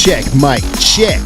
check, mic check.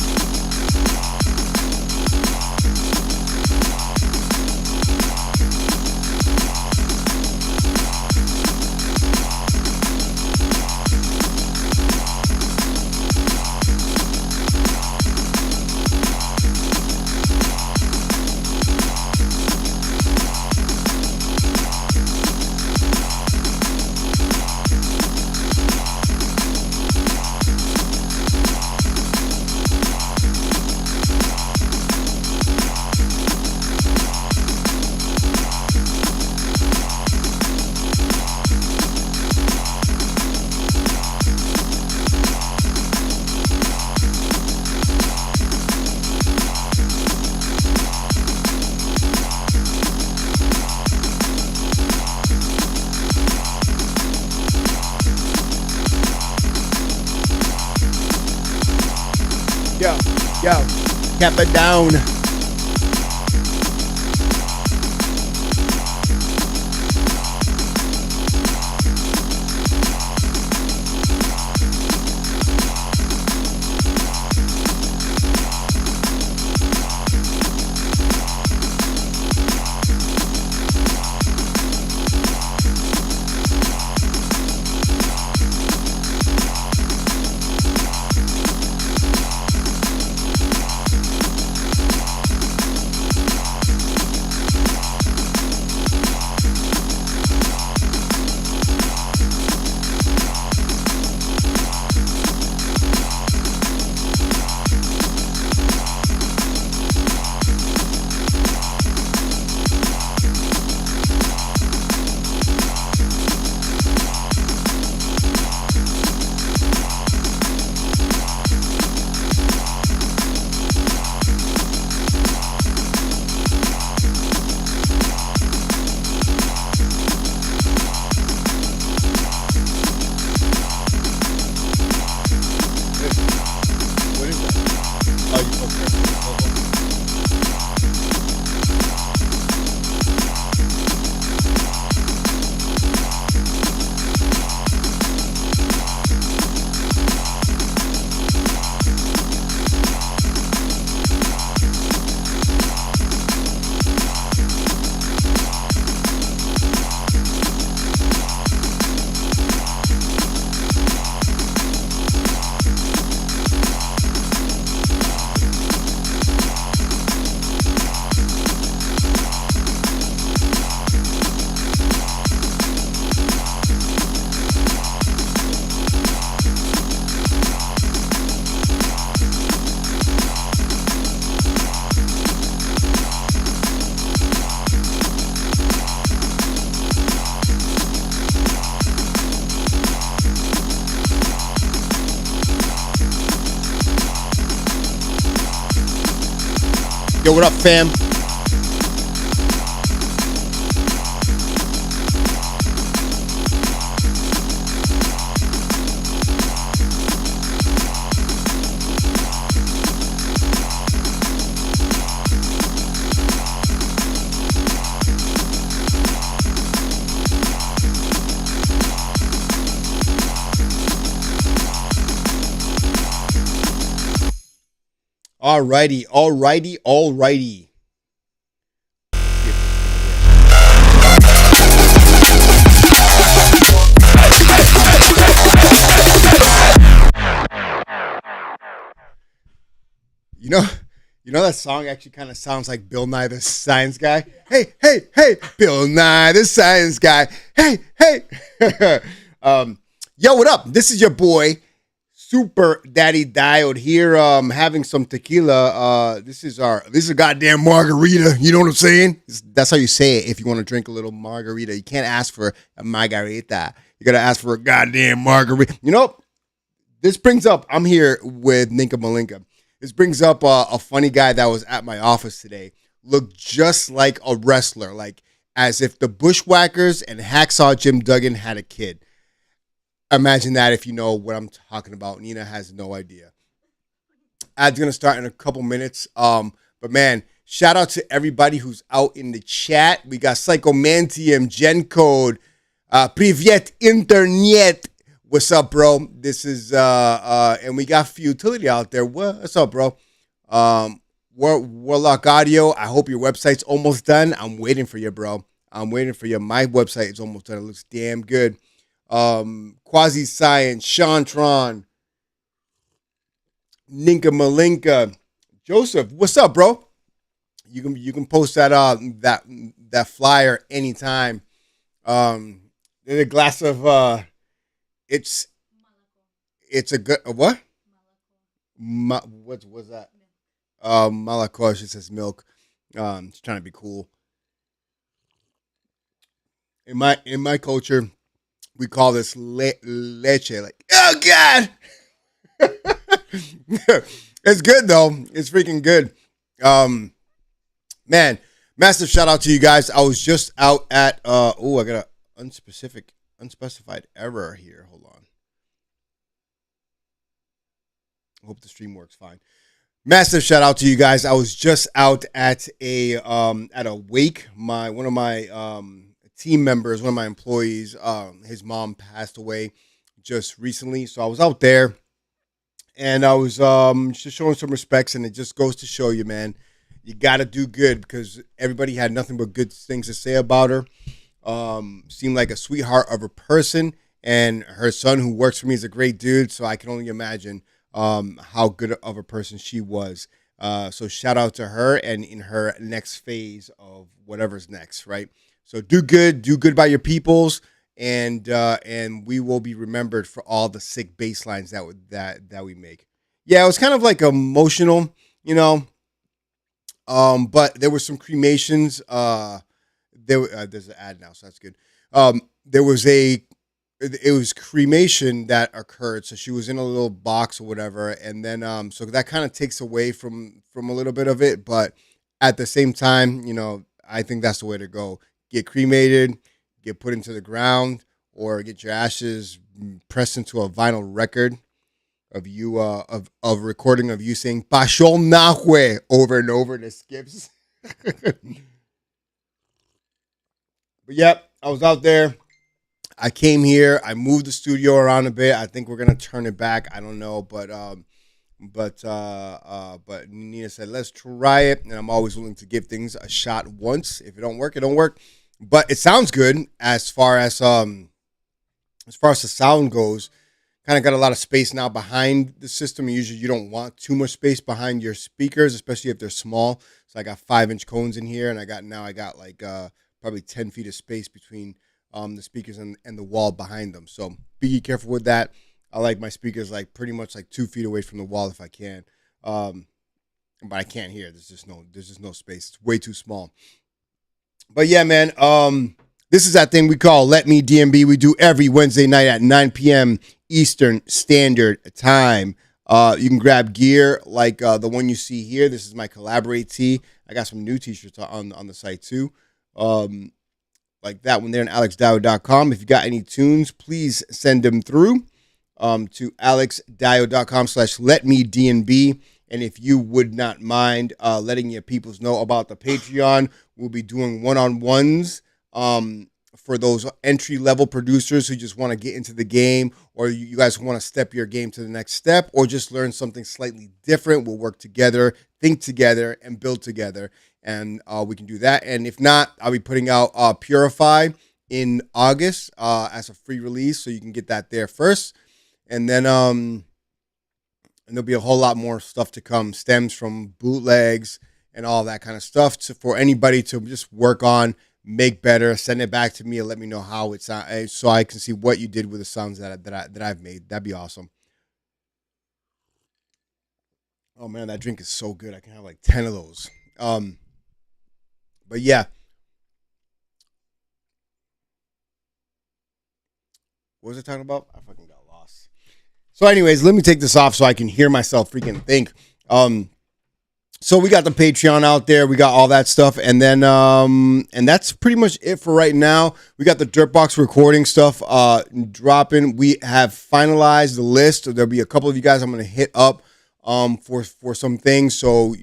Yo, cap it down. Yo, what up, fam? Alrighty. You know that song actually kind of sounds like Bill Nye the Science Guy. Hey, Bill Nye the Science Guy. Hey. Yo, what up? This is your boy, Super Daddy Diode here, having some tequila. This is a goddamn margarita. You know what I'm saying? That's how you say it if you want to drink a little margarita. You can't ask for a margarita. You got to ask for a goddamn margarita. You know, this brings up, I'm here with Ninka Malinka. This brings up a funny guy that was at my office today. Looked just like a wrestler, like as if the Bushwhackers and Hacksaw Jim Duggan had a kid. Imagine that if you know what I'm talking about. Nina has no idea. Ad's going to start in a couple minutes. But man, shout out to everybody who's out in the chat. We got Psychomantium, Gen Code, Privyet Internet. What's up, bro? This is and we got Futility out there. What's up, bro? Warlock Audio. I hope your website's almost done. I'm waiting for you, bro. I'm waiting for you. My website is almost done. It looks damn good. Quasi Science, Shantron, Ninka Malinka, Joseph. What's up, bro? You can post that that flyer anytime. There's a glass of it's a good what? What's that? Malakosh. It says milk. It's trying to be cool. In my culture, we call this leche. Like, oh god, it's good though. It's freaking good. Man, massive shout out to you guys. I was just out at I got an unspecified error here. Hold on. I hope the stream works fine. Massive shout out to you guys. I was just out at a wake. One of my team members, one of my employees, his mom passed away just recently. So I was out there and I was just showing some respects, and it just goes to show you, man, you got to do good, because everybody had nothing but good things to say about her. Seemed like a sweetheart of a person, and her son, who works for me, is a great dude. So I can only imagine how good of a person she was. So shout out to her, and in her next phase of whatever's next, right? So do good by your peoples, and we will be remembered for all the sick bass lines that we make. Yeah, it was kind of like emotional, you know. But there were some cremations. There's an ad now, so that's good. It was cremation that occurred. So she was in a little box or whatever. And then, so that kind of takes away from a little bit of it. But at the same time, you know, I think that's the way to go. Get cremated, get put into the ground, or get your ashes pressed into a vinyl record of you, of recording of you saying "Pashol Nahue" over and over, and it skips. But yep, I was out there. I came here. I moved the studio around a bit. I think we're gonna turn it back. I don't know, but Nina said let's try it, and I'm always willing to give things a shot once. If it don't work, it don't work. But it sounds good as far as the sound goes. Kind of got a lot of space now behind the system. Usually you don't want too much space behind your speakers, especially if they're small. So I got 5-inch cones in here, and I got like probably 10 feet of space between the speakers and the wall behind them. So be careful with that. I like my speakers like pretty much like 2 feet away from the wall if I can. But I can't hear. There's just no space. It's way too small. But yeah, man, this is that thing we call Let Me DNB. We do every Wednesday night at 9 p.m. Eastern Standard Time. You can grab gear like the one you see here. This is my Collaborate tee. I got some new t-shirts on the site too. Like that one there on alexdio.com. If you got any tunes, please send them through to alexdio.com/letmednb. And if you would not mind letting your peoples know about the Patreon, we'll be doing one-on-ones for those entry-level producers who just want to get into the game, or you guys want to step your game to the next step, or just learn something slightly different. We'll work together, think together, and build together. And we can do that. And if not, I'll be putting out Purify in August as a free release, so you can get that there first. And then and there'll be a whole lot more stuff to come, stems from bootlegs and all that kind of stuff for anybody to just work on, make better, send it back to me, and let me know how it sounds, so I can see what you did with the sounds that I've made. That'd be awesome. Oh man, that drink is so good. I can have like 10 of those. But yeah. What was I talking about? I fucking got lost. So anyways, let me take this off so I can hear myself freaking think. So we got the Patreon out there. We got all that stuff. And then, and that's pretty much it for right now. We got the Dirtbox recording stuff dropping. We have finalized the list. There'll be a couple of you guys I'm going to hit up for some things. So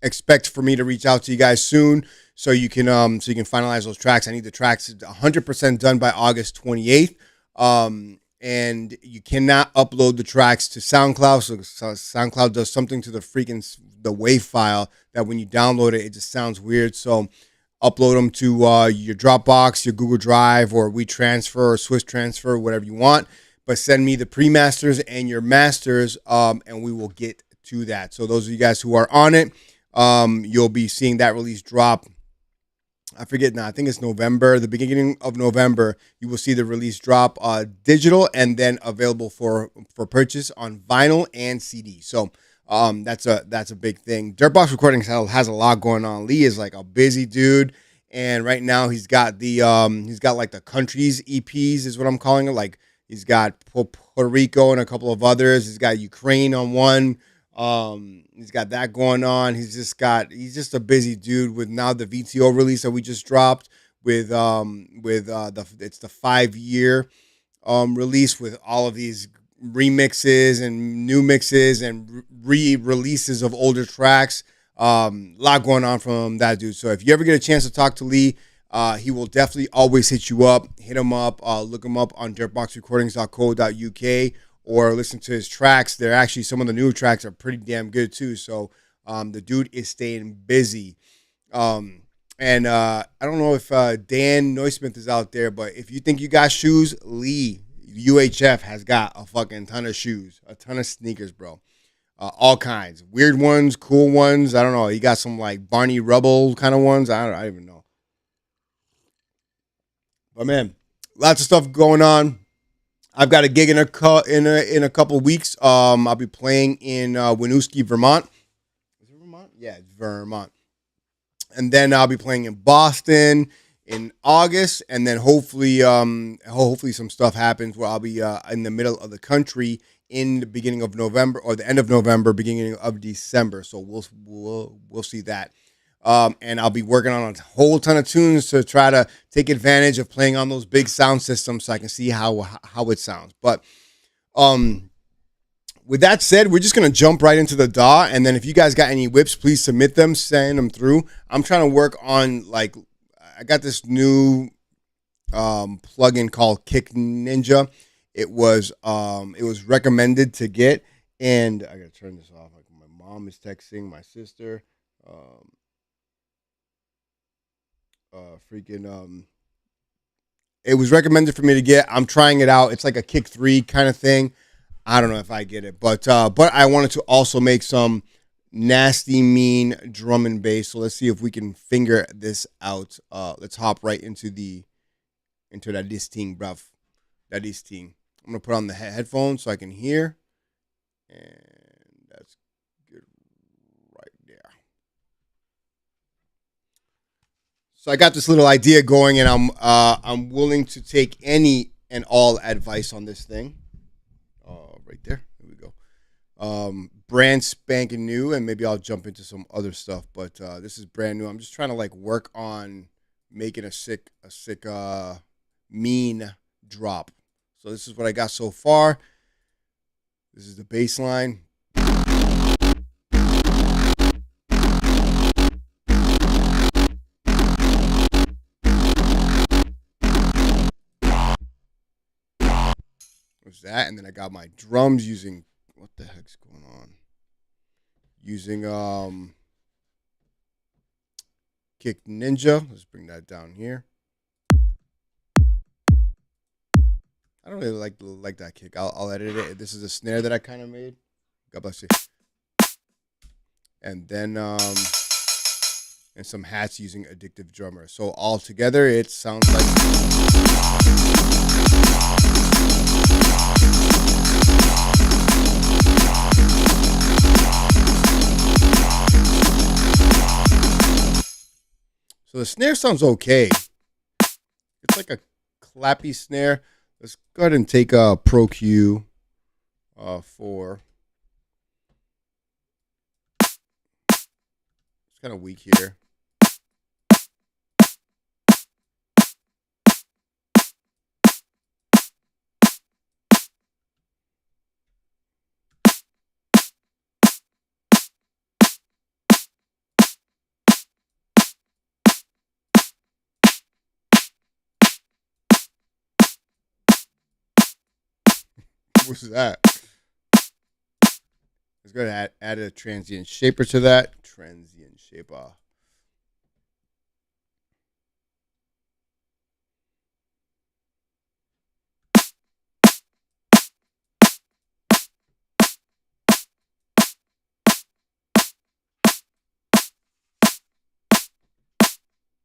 expect for me to reach out to you guys soon so you can finalize those tracks. I need the tracks 100% done by August 28th. And you cannot upload the tracks to SoundCloud. So SoundCloud does something to the the WAV file that when you download it, it just sounds weird. So upload them to your Dropbox, your Google Drive, or WeTransfer or Swiss Transfer, whatever you want. But send me the pre-masters and your masters, and we will get to that. So those of you guys who are on it, you'll be seeing that release drop. I forget now. I think it's November, the beginning of November. You will see the release drop digital and then available for purchase on vinyl and CD. So that's a big thing. Dirtbox Recordings has a lot going on. Lee is like a busy dude, and right now he's got like the countries EPs is what I'm calling it. Like he's got Puerto Rico and a couple of others. He's got Ukraine on one. He's got that going on. He's just a busy dude with now the VTO release that we just dropped with it's the 5-year release with all of these remixes and new mixes and re-releases of older tracks. A lot going on from that dude. So if you ever get a chance to talk to Lee, he will definitely always hit you up. Hit him up. Look him up on dirtboxrecordings.co.uk. or listen to his tracks. They're actually, some of the new tracks are pretty damn good too. So the dude is staying busy. And I don't know if Dan Neusmith is out there, but if you think you got shoes, Lee, UHF has got a fucking ton of shoes, a ton of sneakers, bro. All kinds. Weird ones, cool ones. I don't know. He got some like Barney Rubble kind of ones. I don't even know. But man, lots of stuff going on. I've got a gig in a couple weeks. I'll be playing in Winooski, Vermont. Is it Vermont? Yeah, it's Vermont. And then I'll be playing in Boston in August, and then hopefully some stuff happens where I'll be in the middle of the country in the beginning of November or the end of November, beginning of December. So we'll see that. And I'll be working on a whole ton of tunes to try to take advantage of playing on those big sound systems so I can see how it sounds. But with that said, we're just going to jump right into the DAW. And then if you guys got any whips, please submit them, send them through. I'm trying to work on, like, I got this new plugin called Kick Ninja. It was recommended to get. And I got to turn this off. Like, my mom is texting my sister. It was recommended for me to get. I'm trying it out. It's like a Kick 3 kind of thing. I don't know if I get it, but I wanted to also make some nasty mean drum and bass. So let's see if we can figure this out. Let's hop right into that this thing, bruv. That this thing. I'm gonna put on the headphones so I can hear, and that's good right there. So I got this little idea going, and I'm willing to take any and all advice on this thing. Right there. Here we go. Brand spanking new, and maybe I'll jump into some other stuff, but this is brand new. I'm just trying to like work on making a sick mean drop. So this is what I got so far. This is the bass line. Was that, and then I got my drums using, what the heck's going on? Using Kick Ninja. Let's bring that down here. I don't really like that kick. I'll edit it. This is a snare that I kind of made. God bless you. And then and some hats using Addictive Drummer. So all together, it sounds like. So the snare sounds okay. It's like a clappy snare. Let's go ahead and take a Pro Q 4. It's kind of weak here. was that? Let's go ahead and add a transient shaper to that. Transient shaper.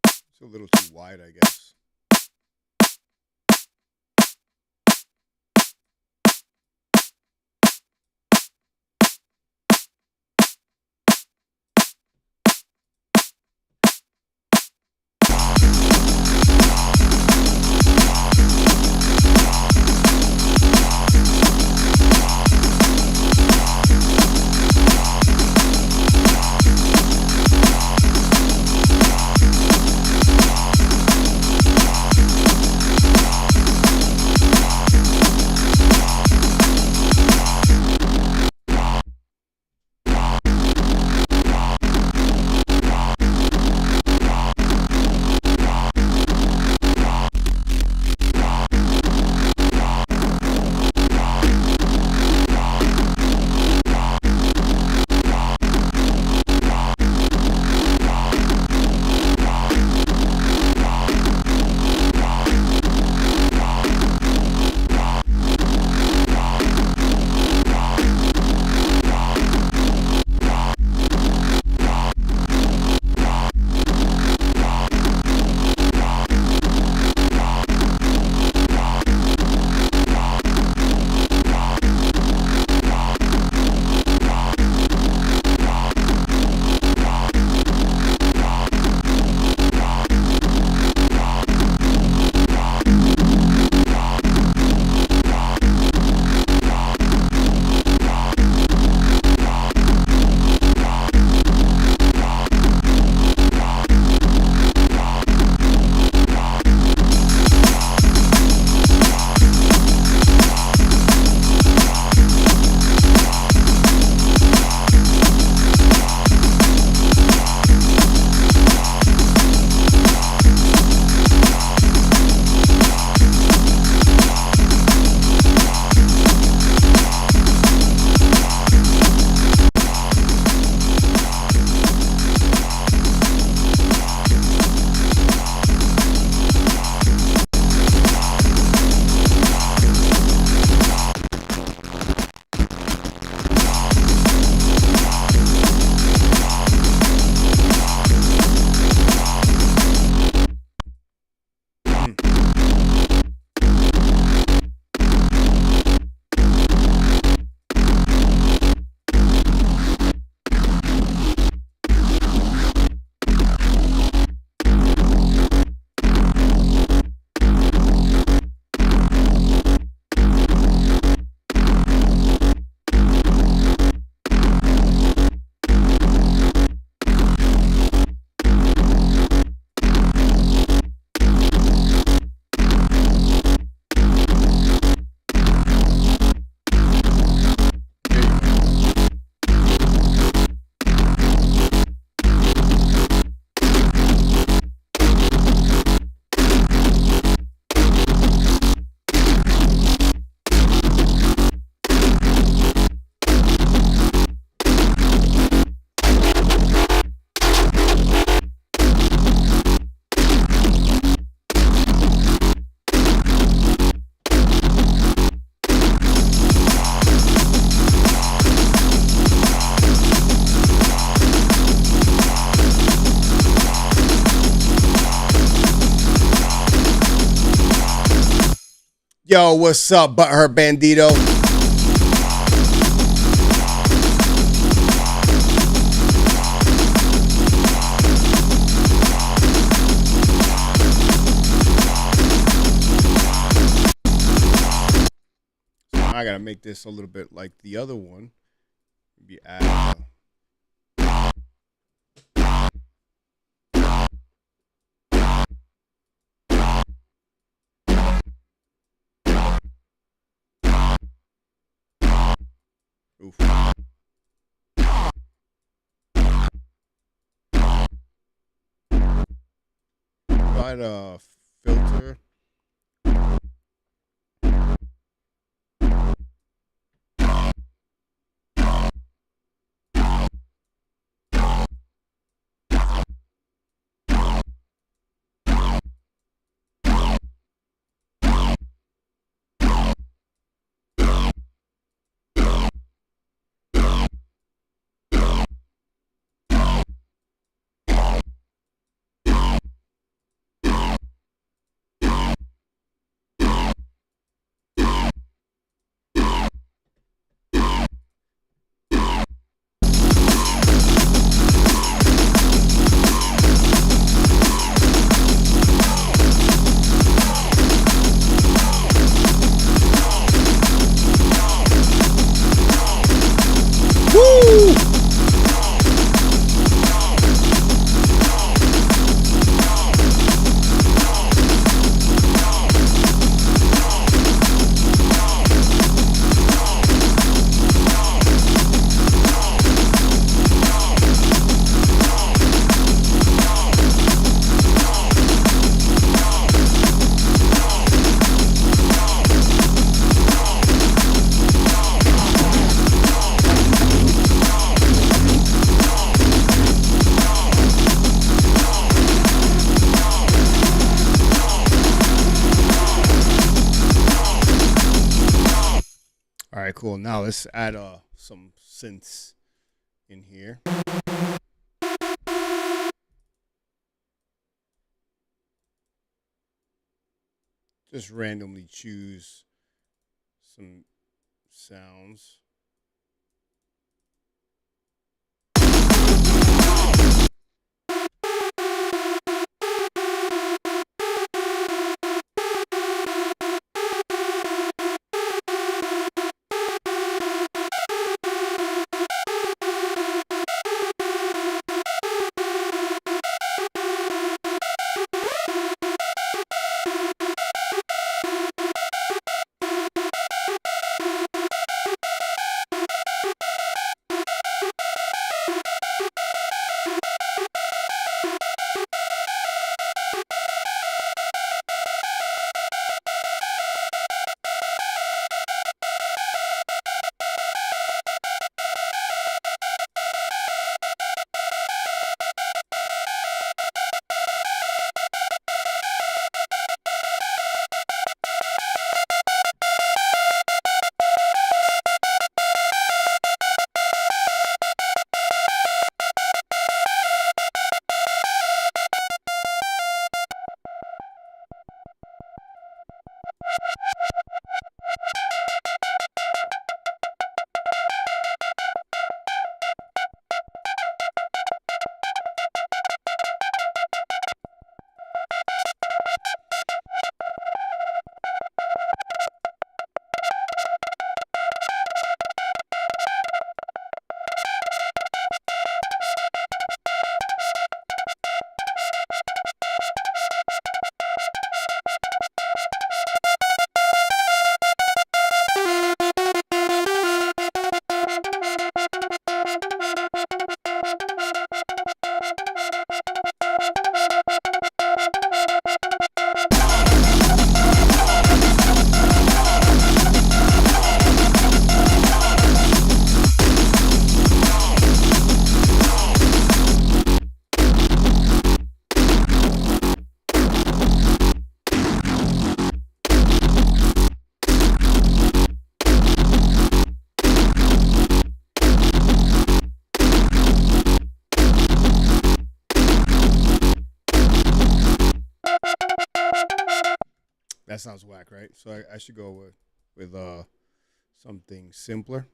It's a little too wide, I guess. Yo, what's up, Butthurt Bandito? So I gotta make this a little bit like the other one. Maybe add oof. Try to filter. cool. Now let's add some synths in here. Just randomly choose some sounds. That sounds whack, right? So I should go with something simpler.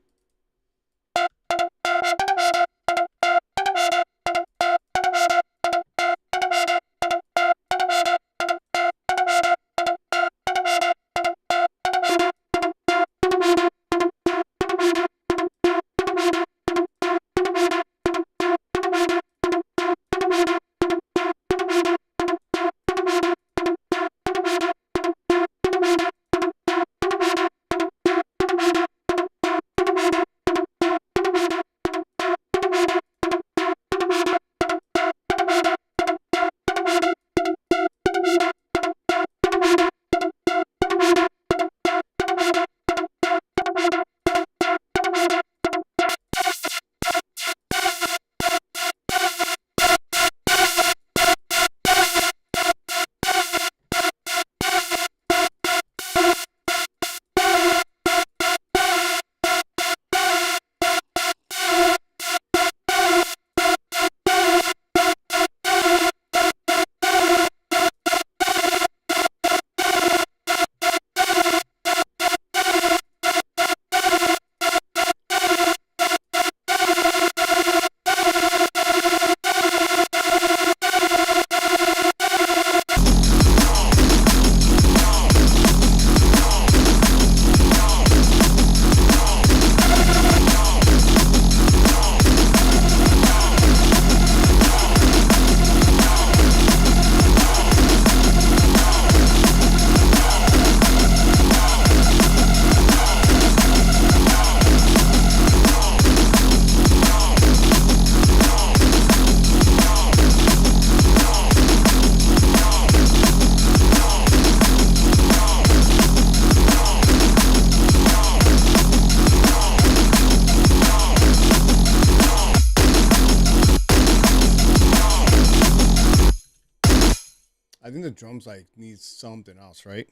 I think the drums like needs something else, right?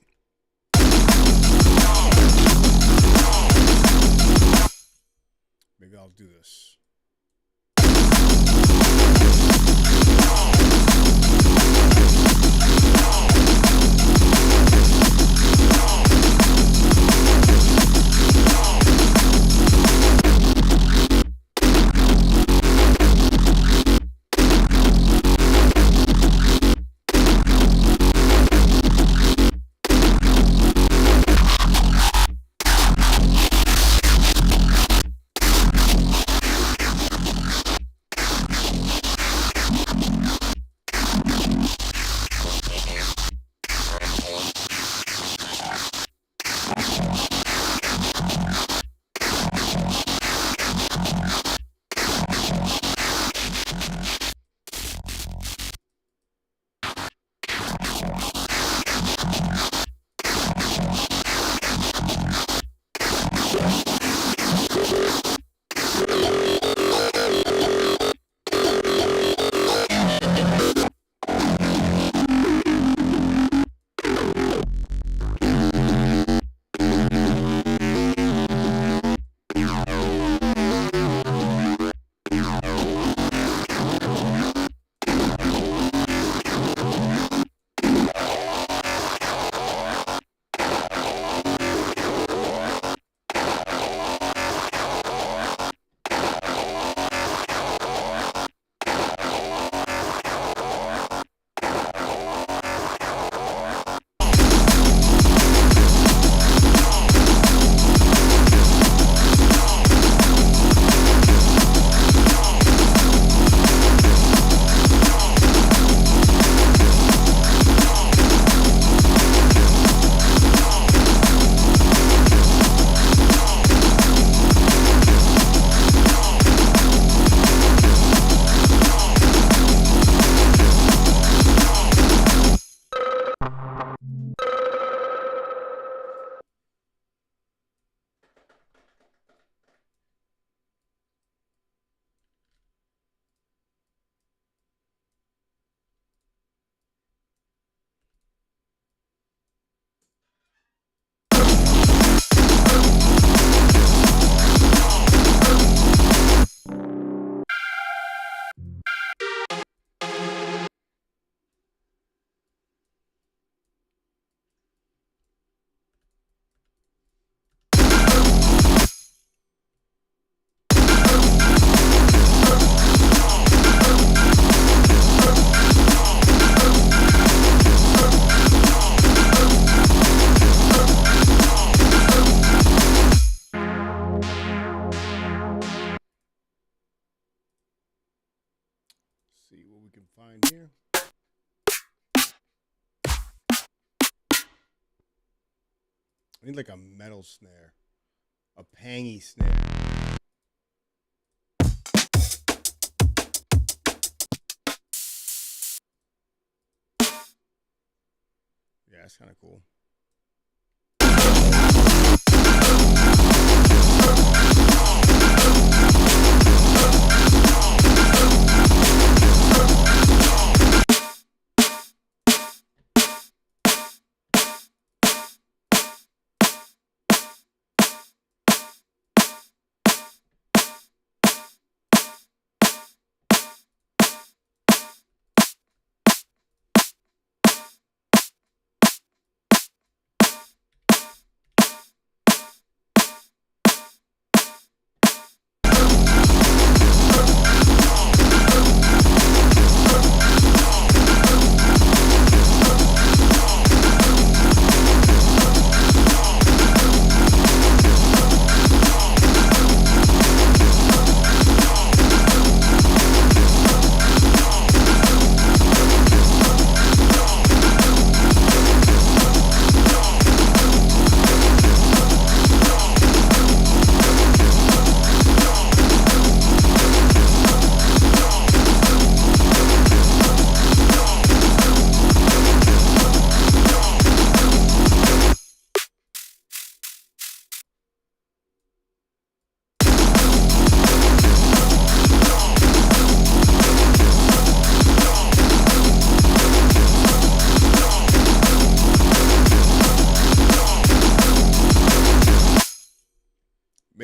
Maybe I'll do this. See what we can find here. I need like a metal snare, a pangy snare. Yeah, that's kind of cool.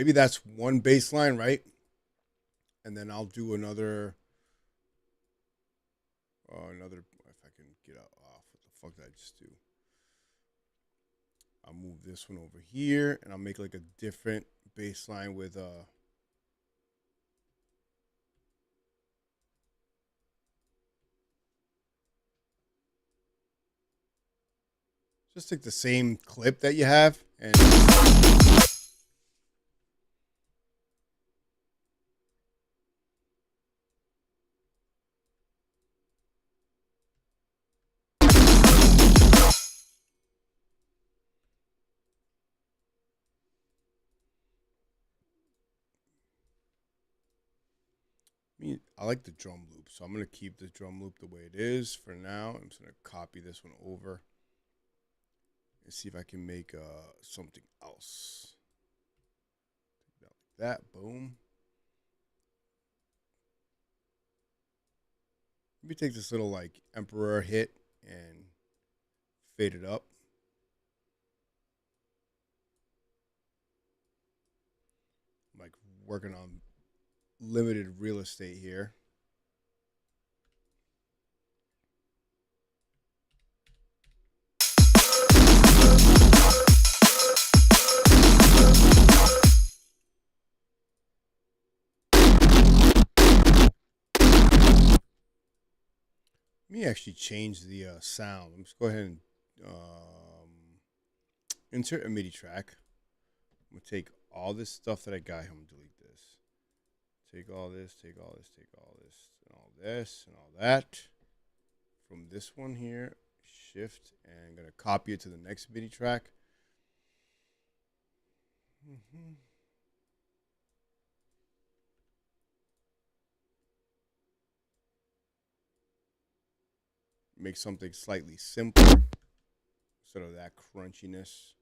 maybe that's one bass line, right? And then I'll do another, if I can get off, what the fuck did I just do? I'll move this one over here, and I'll make like a different bass line with, just take the same clip that you have and I like the drum loop, so I'm going to keep the drum loop the way it is for now. I'm just going to copy this one over and see if I can make something else. Like that, boom. Let me take this little like Emperor hit and fade it up. I'm like working on limited real estate here. Let me actually change the sound. Let's go ahead and insert a MIDI track. I'm going to take all this stuff that I got. I'm going to delete this. Take all this, take all this, take all this, and all this, and all that. From this one here, shift, and I'm going to copy it to the next MIDI track. Make something slightly simpler instead of that crunchiness.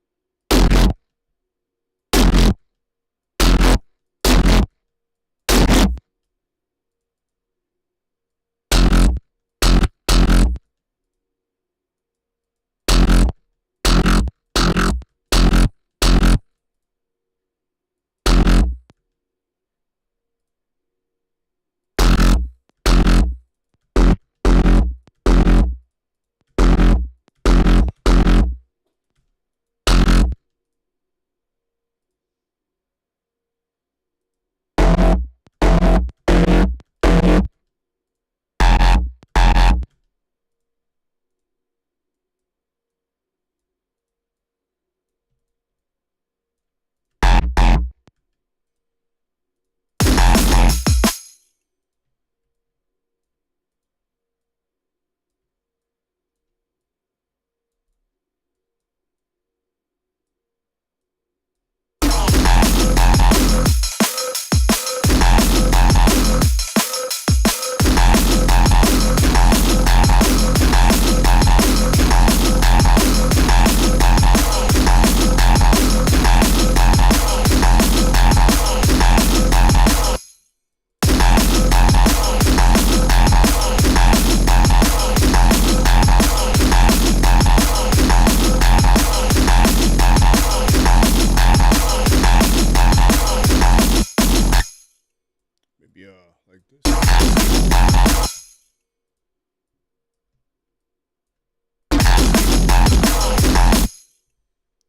Like this.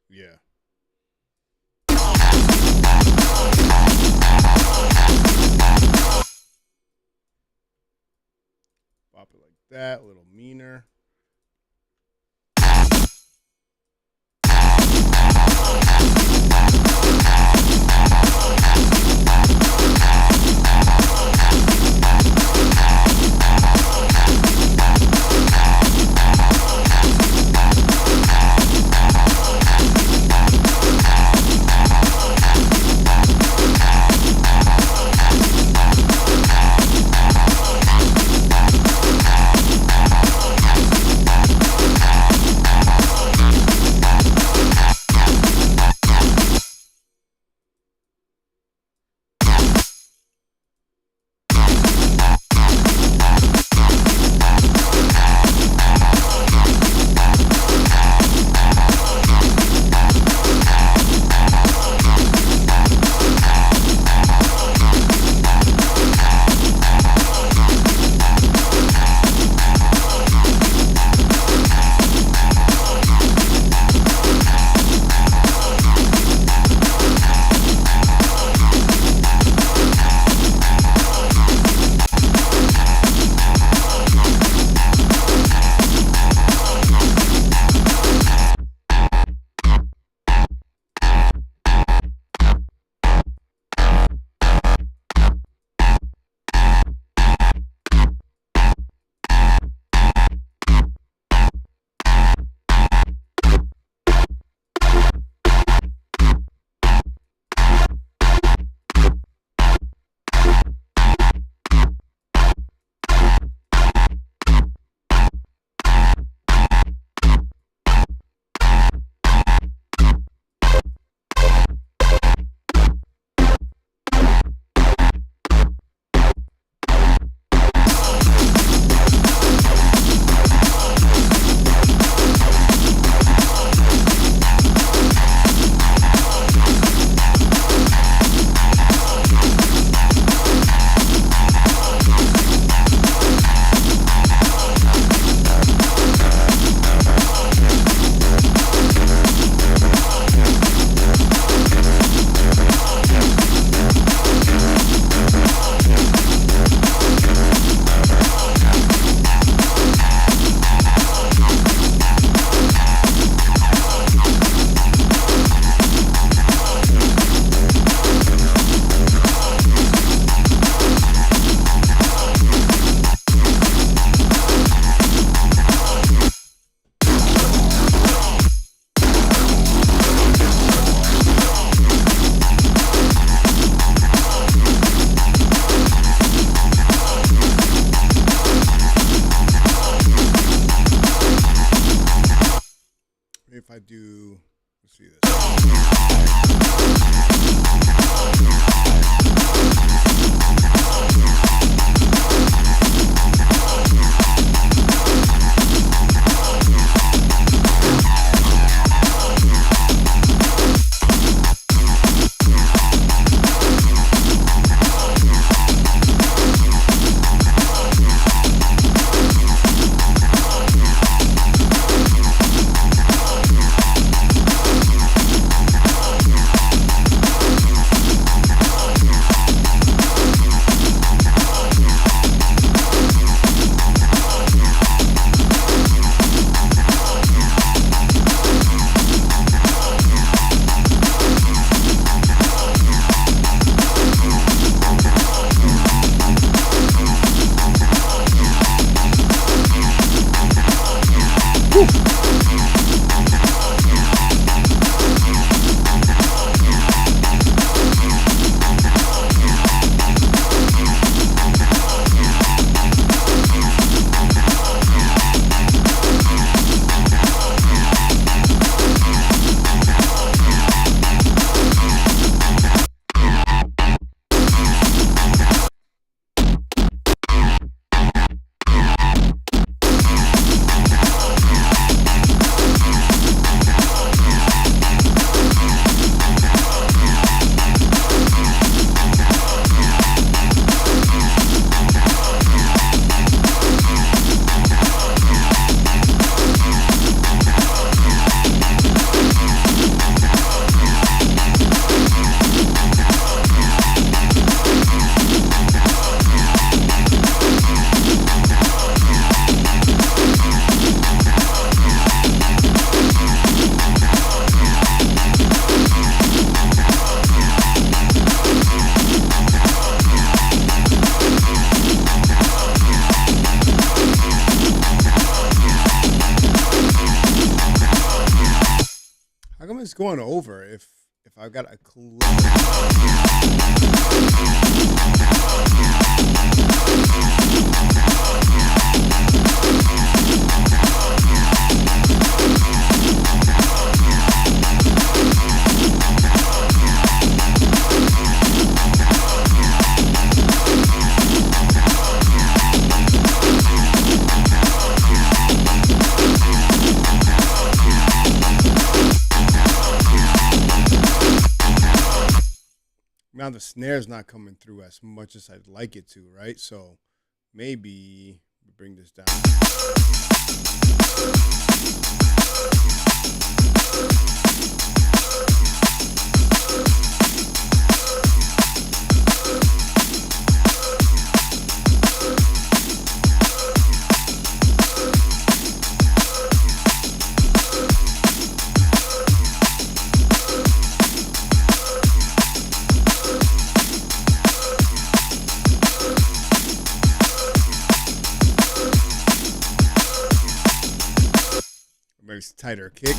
Yeah. Pop it like that, a little meaner. if I do, let's see this. It's going over if I've got a clue. Now the snare's not coming through as much as I'd like it to, right? So maybe we bring this down. Tighter kick.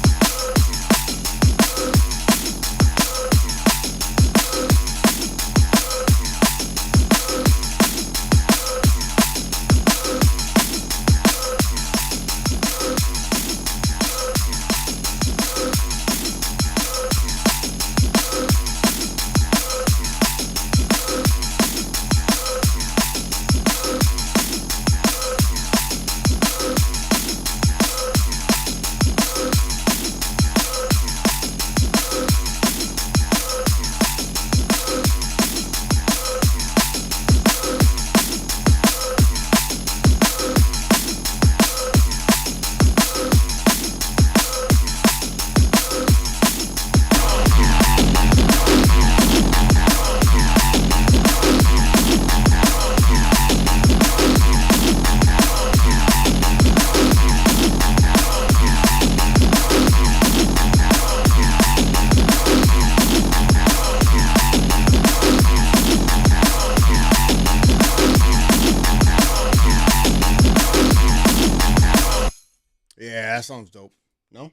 Yeah, that sounds dope. No?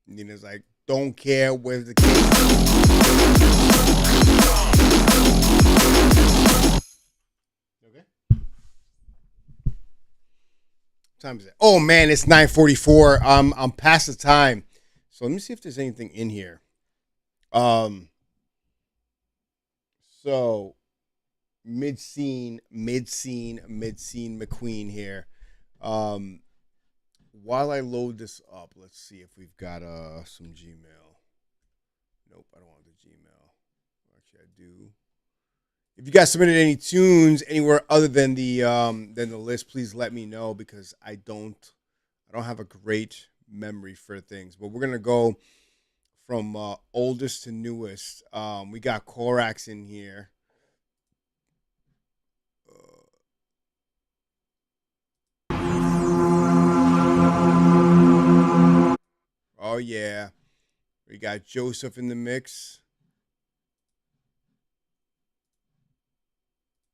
Nina's like, don't care where's the case. Okay. time is it? Oh man, it's 9:44. I'm past the time. So let me see if there's anything in here. So mid scene McQueen here. While I load this up, let's see if we've got some Gmail. Nope, I don't want the Gmail. Actually, I do. If you guys submitted any tunes anywhere other than the list, please let me know, because I don't have a great memory for things. But we're gonna go from oldest to newest. We got Korax in here. Oh yeah, we got Joseph in the mix.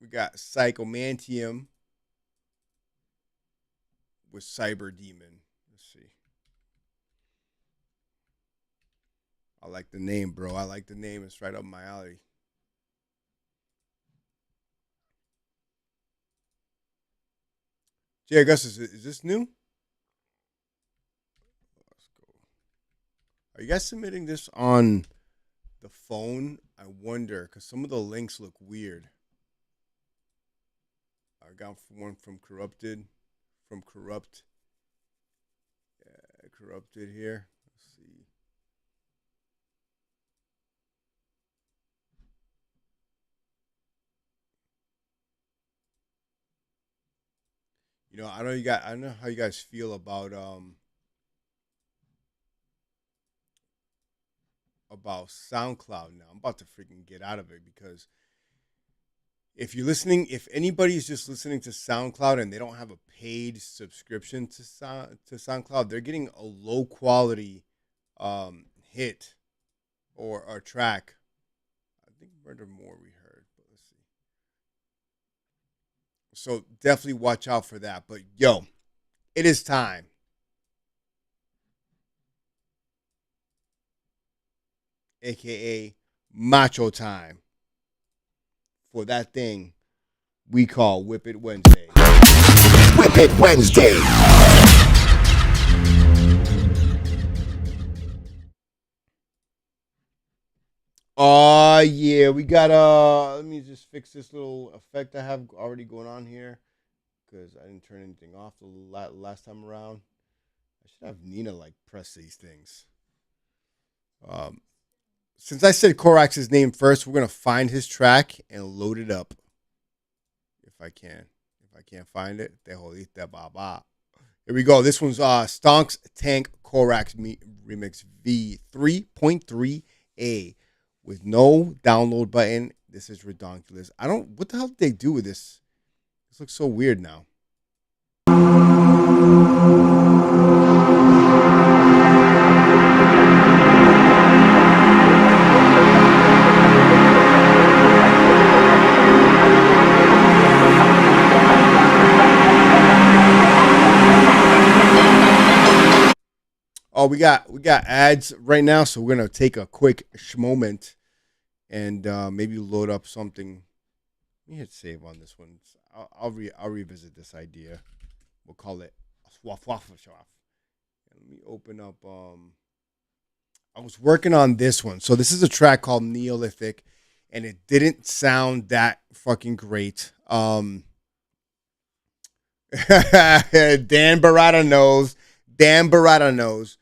We got Psychomantium with Cyber Demon. Let's see. I like the name, bro. I like the name. It's right up my alley. Jay Augustus, is this new? Let's go. Are you guys submitting this on the phone? I wonder, because some of the links look weird. I got one from Corrupted. From Corrupt. Yeah, Corrupted here. Let's see. You know, I don't know how you guys feel about SoundCloud now. I'm about to freaking get out of it, because if anybody's just listening to SoundCloud and they don't have a paid subscription to SoundCloud, they're getting a low quality hit or track. I think Murder More we heard, but let's see. So definitely watch out for that. But yo, it is time. AKA macho time. For that thing we call Whip It Wednesday. Whip It Wednesday. Oh yeah, we got let me just fix this little effect I have already going on here, because I didn't turn anything off the last time around. I should have Nina like press these things. Since I said Korax's name first, we're going to find his track and load it up. If I can. If I can't find it, here we go. This one's Stonks Tank Korax Remix V3.3A with no download button. This is redonkulous. What the hell did they do with this? This looks so weird now. Oh, we got ads right now, so we're gonna take a quick moment and maybe load up something. Let me hit save on this one. I'll revisit this idea. We'll call it Swaf Waffle Shop. Let me open up. I was working on this one, so this is a track called Neolithic, and it didn't sound that fucking great. Dan Barata knows. Dan Barata knows.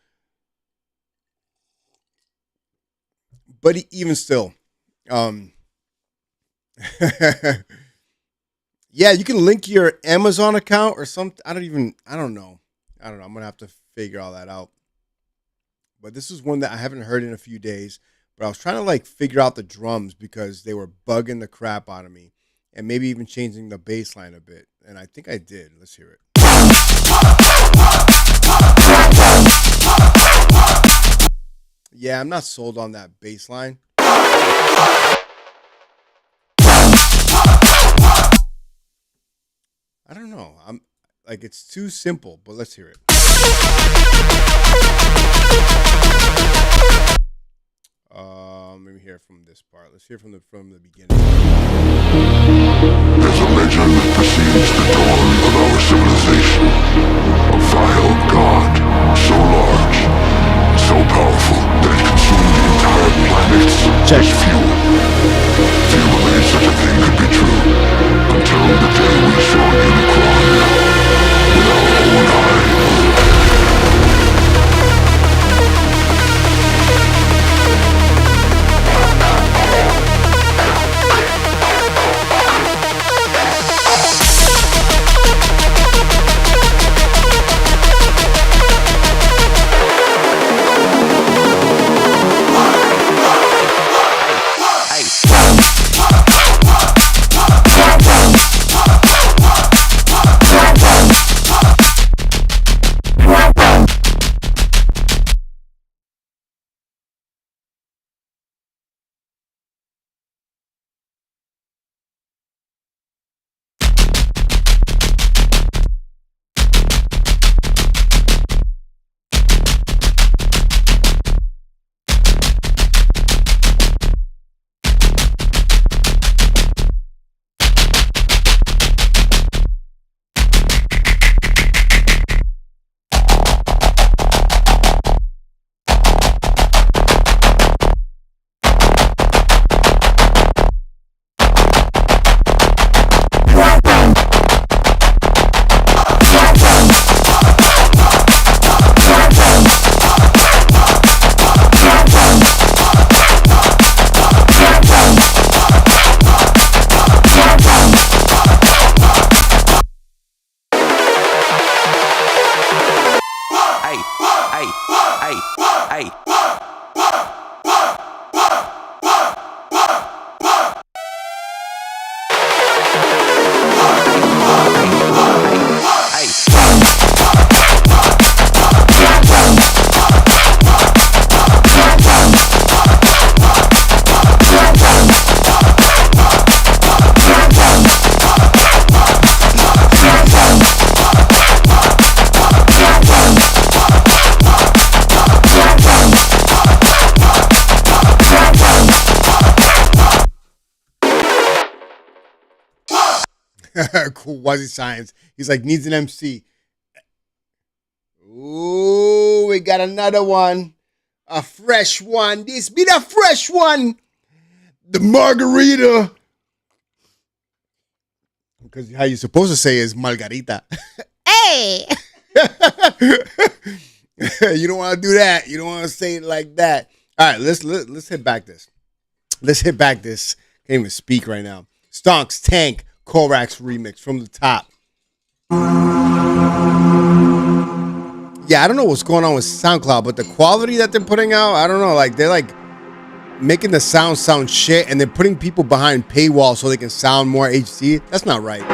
But even still, yeah, you can link your Amazon account or something. I don't know. I'm going to have to figure all that out. But this is one that I haven't heard in a few days. But I was trying to like figure out the drums, because they were bugging the crap out of me. And maybe even changing the bass line a bit. And I think I did. Let's hear it. Yeah, I'm not sold on that bass line. I don't know. I'm like, it's too simple, but let's hear it. Let me hear from this part. Let's hear from the beginning. There's a legend that precedes the dawn of our civilization. check. Cool, Wazzy Science. He's like, needs an MC. Ooh, we got another one. A fresh one. This be the fresh one. The margarita. Because how you're supposed to say is margarita. Hey! You don't want to do that. You don't want to say it like that. All right, let's hit back this. Let's hit back this. Can't even speak right now. Stonks Tank Korax remix from the top. Yeah, I don't know what's going on with SoundCloud, but the quality that they're putting out, I don't know. Like, they're like making the sound shit, and they're putting people behind paywall so they can sound more HD. That's not right.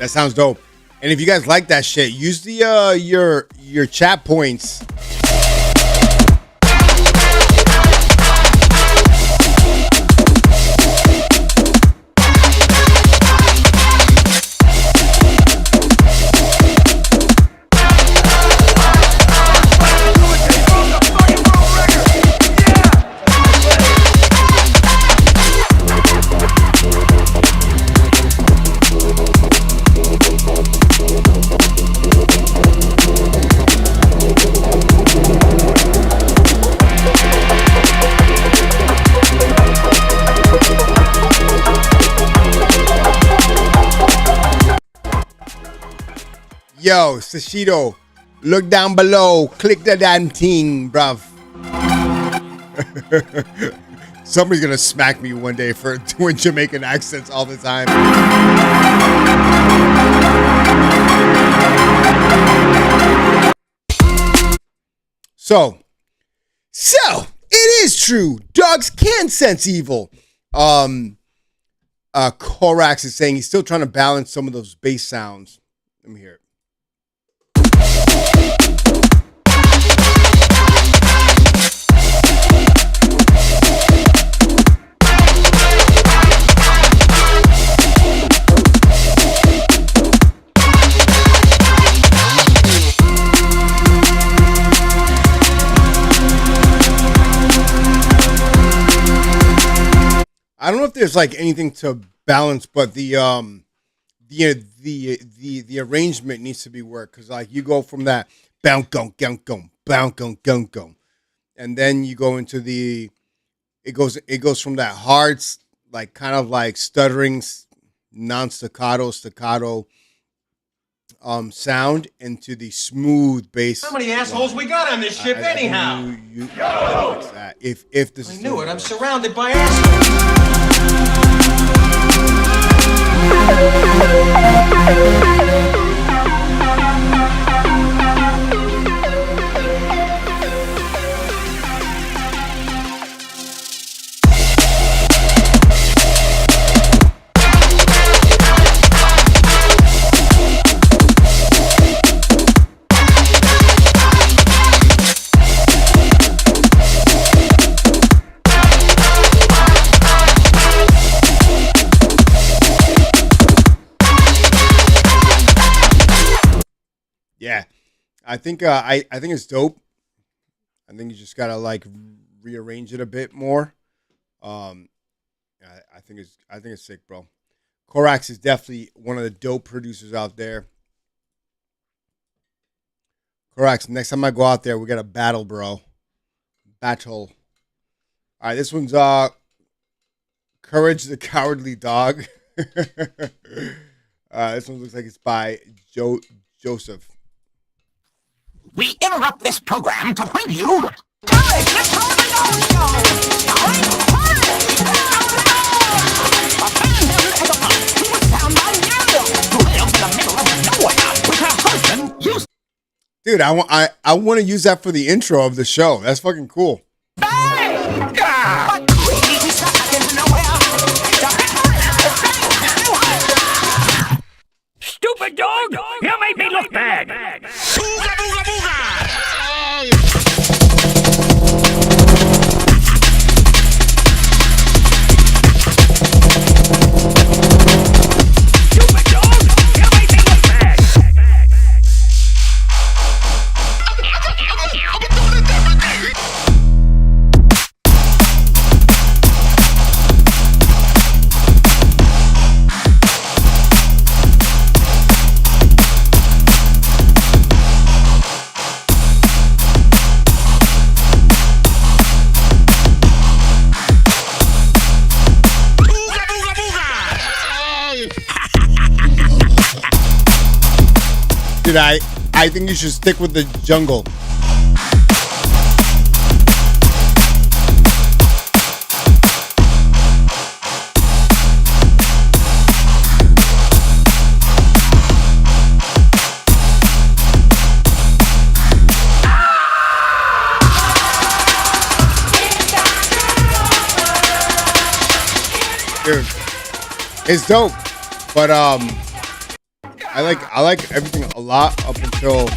Sounds dope. And if you guys like that shit, use the your chat points. Yo, Sashido, look down below. Click the damn thing, bruv. Somebody's gonna smack me one day for doing Jamaican accents all the time. So it is true. Dogs can sense evil. Korax is saying he's still trying to balance some of those bass sounds. Let me hear it. I don't know if there's like anything to balance, but the arrangement needs to be worked, because like you go from that bounce gong gong gong bounce gong gong gong, and then you go into it goes from that hard, like kind of like stuttering non-staccato sound into the smooth bass. How many assholes we got on this ship anyhow? If this I knew it. I'm surrounded by assholes. Yeah, I think it's dope. I think you just gotta like rearrange it a bit more. I think it's sick, bro. Korax is definitely one of the dope producers out there. Korax, next time I go out there, we got a battle, bro. Battle. All right, this one's Courage the Cowardly Dog. This one looks like it's by Joseph. We interrupt this program to bring you Dude, I want to use that for the intro of the show. That's fucking cool. Stupid dog! You made me look bad! Booga, booga, booga! Stupid dog! You made me look bad! Dude, I think you should stick with the jungle. Dude, it's dope, but I like everything a lot up until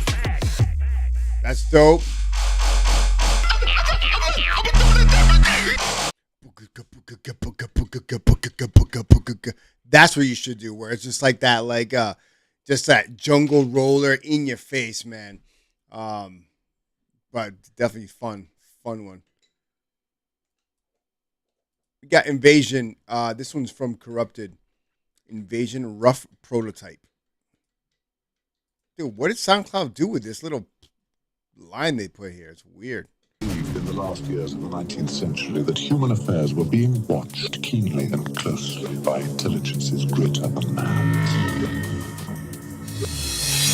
that's dope. That's what you should do, where it's just like that, like just that jungle roller in your face, man. But definitely fun one. We got Invasion. This one's from Corrupted. Invasion Rough Prototype. Dude, what did SoundCloud do with this little line they put here? It's weird. In the last years of the 19th century, that human affairs were being watched keenly and closely by intelligences greater than man's.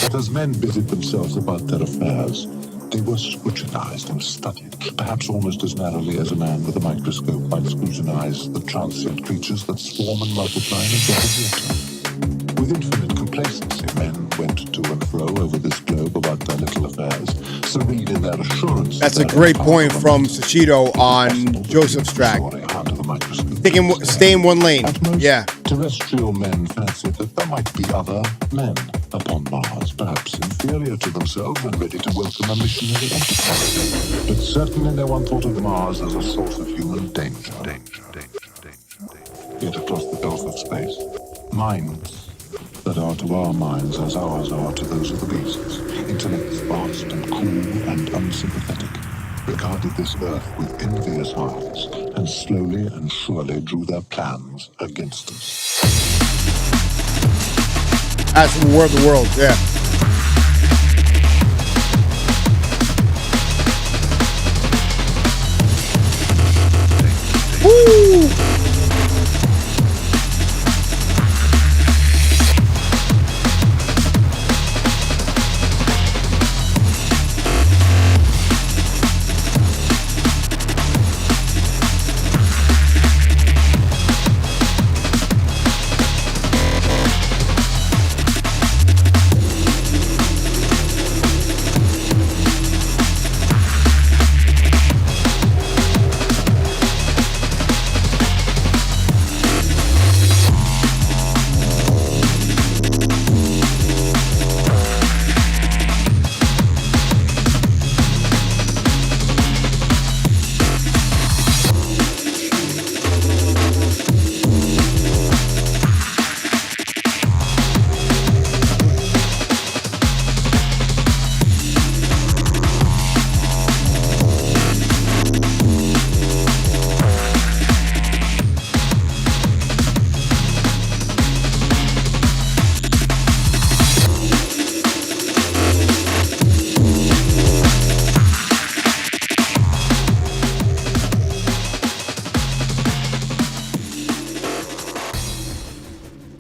But as men busied themselves about their affairs, they were scrutinized and studied, perhaps almost as narrowly as a man with a microscope might scrutinize the transient creatures that swarm and multiply in a drop of water. With infinite complacency, men went to and fro over this globe about their little affairs, serene in their assurance. That's a great point from Sachito on Joseph's track. Stay in one lane. Yeah. Terrestrial men fancied that there might be other men upon Mars, perhaps inferior to themselves and ready to welcome a missionary enterprise. But certainly no one thought of Mars as a source of human danger. Yet across the gulf of space, minds that are to our minds as ours are to those of the beasts, intellects vast and cool and unsympathetic, regarded this earth with envious eyes, and slowly and surely drew their plans against us. As War of the Worlds, yeah. Woo!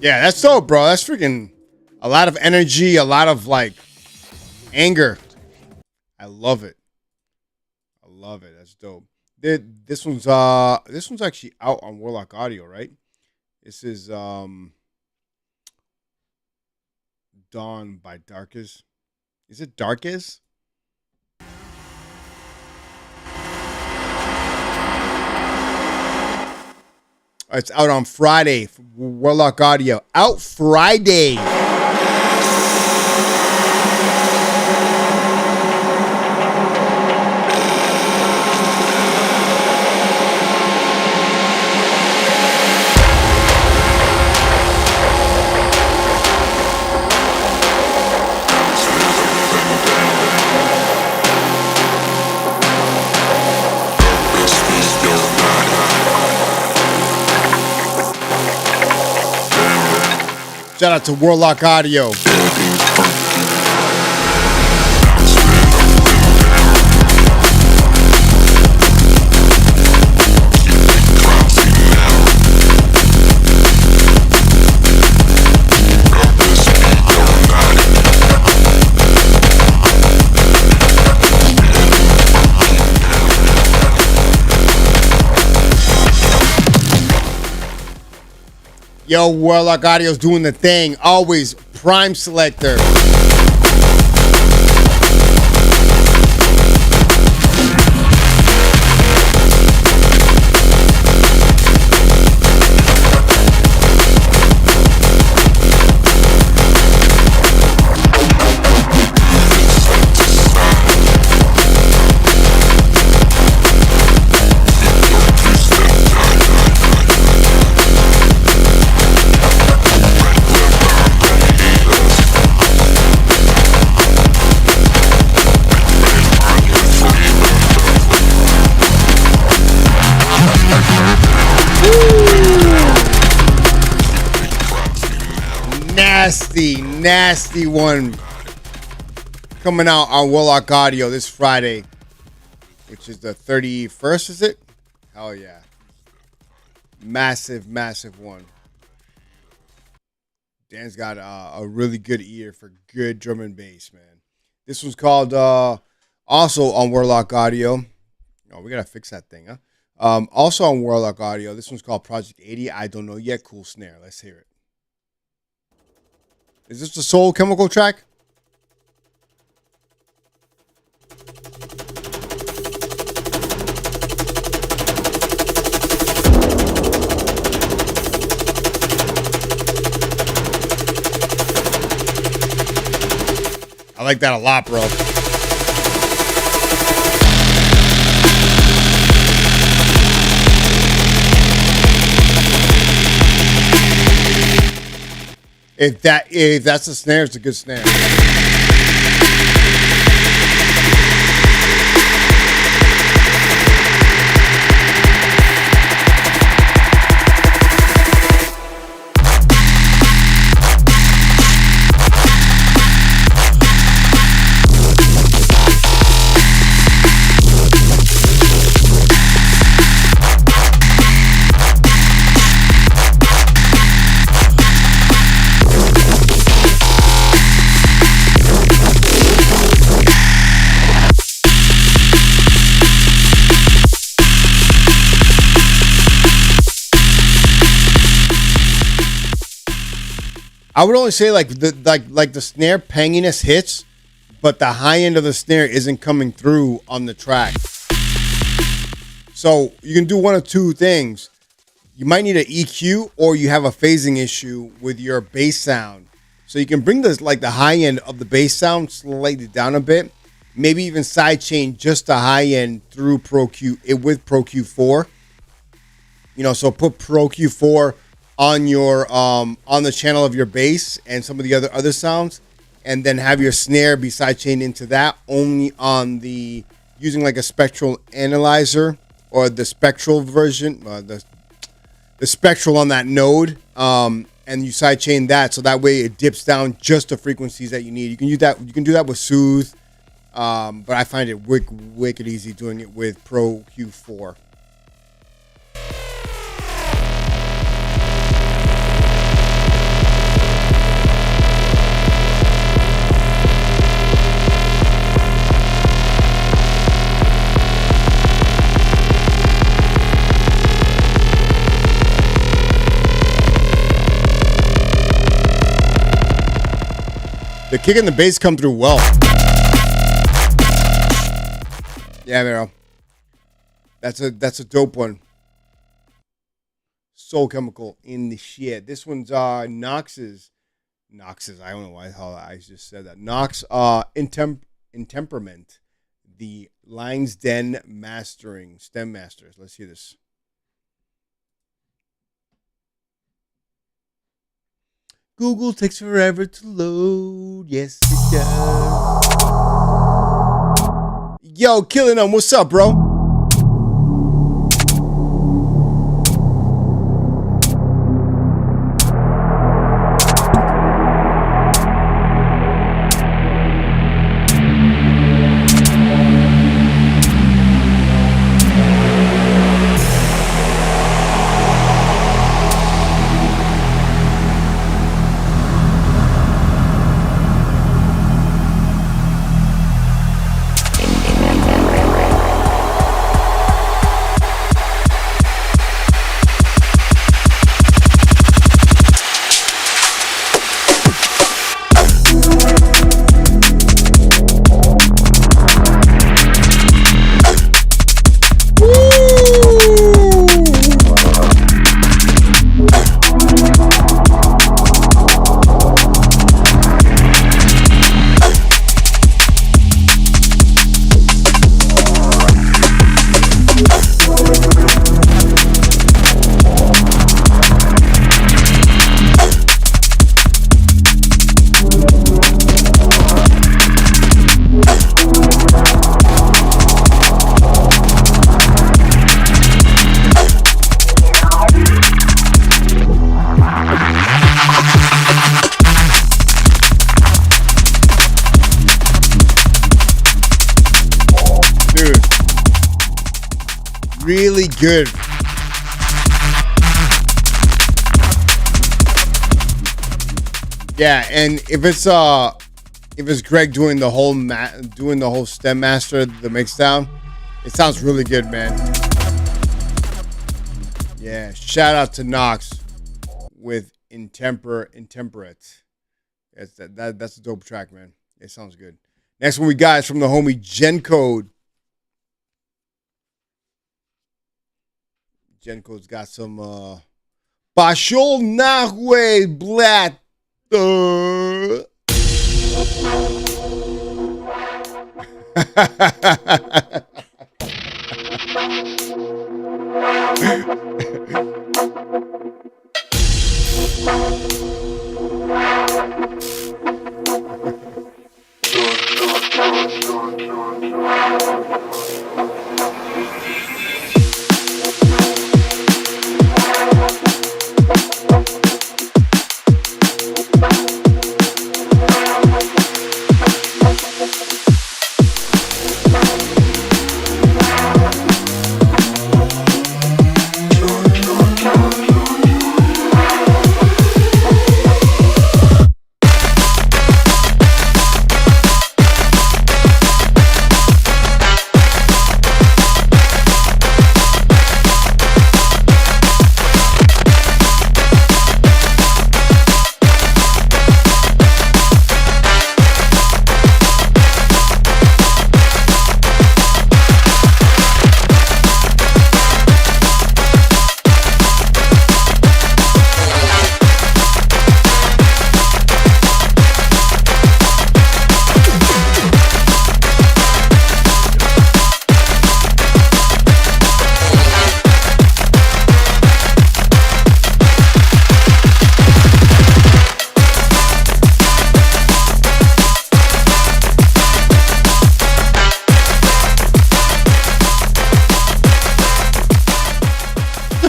Yeah, that's dope, bro. That's freaking a lot of energy, a lot of like anger. I love it. I love it. That's dope. This one's actually out on Warlock Audio, right? This is Dawn by Darkest. Is it Darkest? It's out on Friday for Warlock Audio. Out Friday. Shout out to Warlock Audio. Yo, Warlock Audio's doing the thing. Always Prime Selector. Nasty one coming out on Warlock Audio this Friday, which is the 31st, is it? Hell yeah. Massive one. Dan's got a really good ear for good drum and bass, man. This one's called also on Warlock Audio. Oh, we gotta fix that thing, huh? Also on Warlock Audio, this one's called Project 80. I don't know yet. Cool snare. Let's hear it. Is this the Soul Chemical track? I like that a lot, bro. If that's a snare, it's a good snare. I would only say like the snare panginess hits, but the high end of the snare isn't coming through on the track. So you can do one of two things. You might need an EQ, or you have a phasing issue with your bass sound. So you can bring this like the high end of the bass sound slightly down a bit, maybe even sidechain just the high end through Pro Q4. You know, so put Pro Q4 on your on the channel of your bass and some of the other sounds, and then have your snare be sidechained into that only on the using like a spectral analyzer or the spectral version, the spectral on that node, and you sidechain that so that way it dips down just the frequencies that you need. You can use that. You can do that with Soothe, but I find it wicked easy doing it with Pro Q4. The kick and the bass come through well. Yeah, Mero. That's a dope one. Soul Chemical in the shit. This one's Nox's. I don't know why the hell I just said that. Nox Intemperament. The Lines Den Mastering. Stem Masters. Let's hear this. Google takes forever to load. Yes, it does. Yo, Killing them. What's up, bro? Really good. Yeah, and if it's Greg doing the whole stem master, the mix down, it sounds really good, man. Yeah, shout out to Knox with Intemperate. That's a dope track, man. It sounds good. Next one we got is from the homie Gencode. Gencode's got some Pashol Nahue Blat.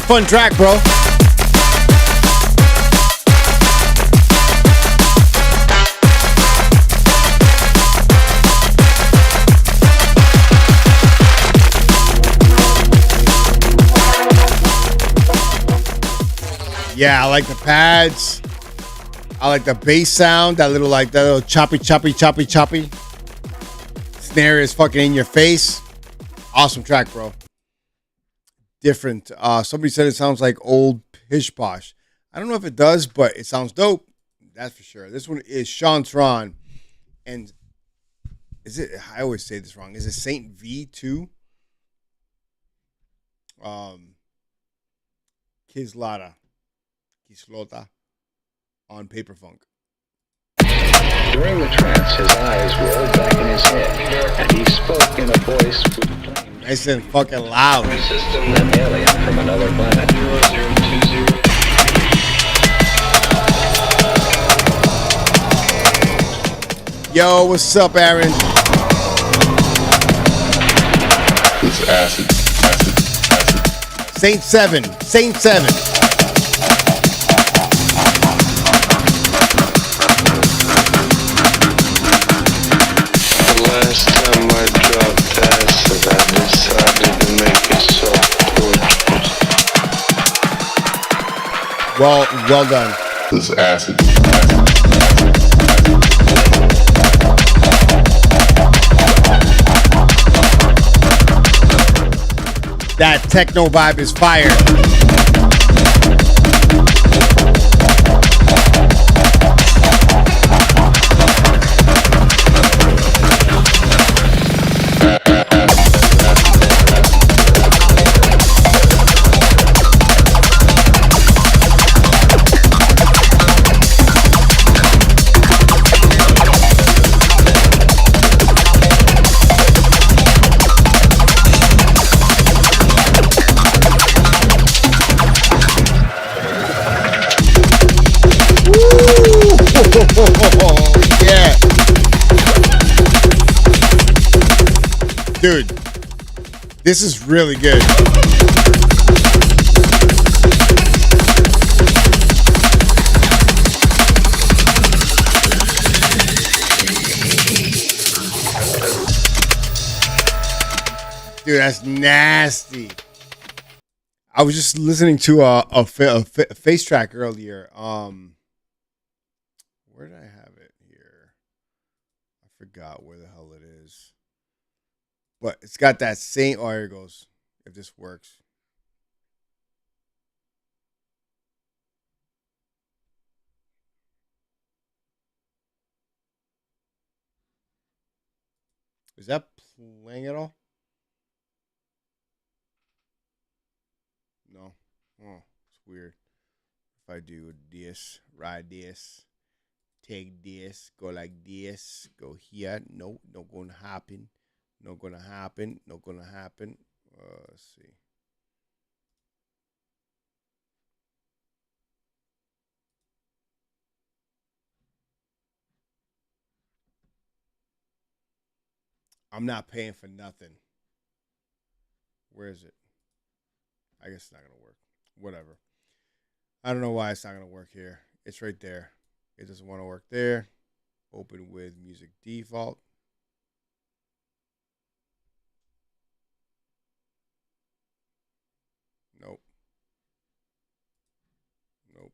Fun track, bro. Yeah, I like the pads. I like the bass sound. That little choppy. Snare is fucking in your face. Awesome track, bro. Different. Somebody said it sounds like old Pish Posh. I don't know if it does, but it sounds dope. That's for sure. This one is Sean Tron. And is it, I always say this wrong. Is it Saint V2? Kislota on Paper Funk. During the trance, his eyes rolled back in his head, and he spoke in a voice which claimed Nice and fucking loud. an alien from another planet. Yo, what's up, Aaron? This acid. Saint 7. Last time I dropped acid, I decided to make it so good. Well done. This acid. That techno vibe is fire. Yeah. Dude, this is really good. Dude, that's nasty. I was just listening to a face track earlier. Where did I have it here? I forgot where the hell it is. But it's got that same. Oh, here it goes. If this works. Is that playing at all? No. Oh, it's weird. If I do this, ride this, take this, go like this, go here. No, not gonna happen. Not gonna happen. Not gonna happen. Let's see. I'm not paying for nothing. Where is it? I guess it's not going to work. Whatever. I don't know why it's not going to work here. It's right there. It doesn't want to work there. Open with music default. Nope. Nope.